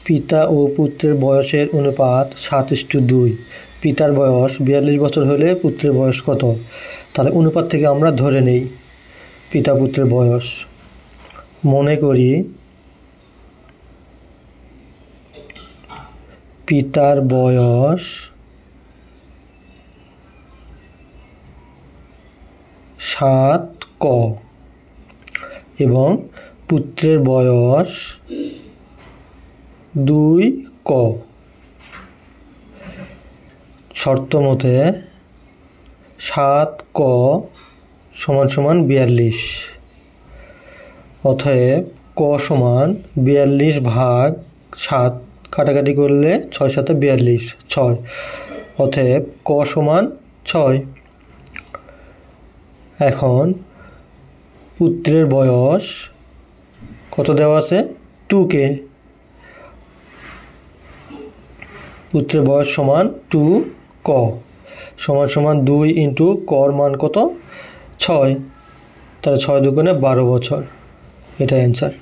পিতা ও পুত্রের বয়সের অনুপাত 7:2। পিতার বয়স 42 বছর হলে পুত্রের বয়স কত? তাহলে অনুপাত থেকে আমরা ধরে নেই পিতা পুত্রের বয়স। মনে করি পিতার বয়স 7 এবং পুত্রের বয়স 2 শর্ত মতে 7 সমান 42। অতএব ক সমান 42/7, কাটাকাটি করলে 6 7 42, 6। অতএব ক সমান 6। এখন পুত্রের বয়স কত দেওয়া আছে? 2k। পুত্রের বয়স সমান 2k সমান 2 ইন্টু কর মান কত? 6। তাহলে 6 দুগুণে 12 বছর। এটা অ্যান্সার।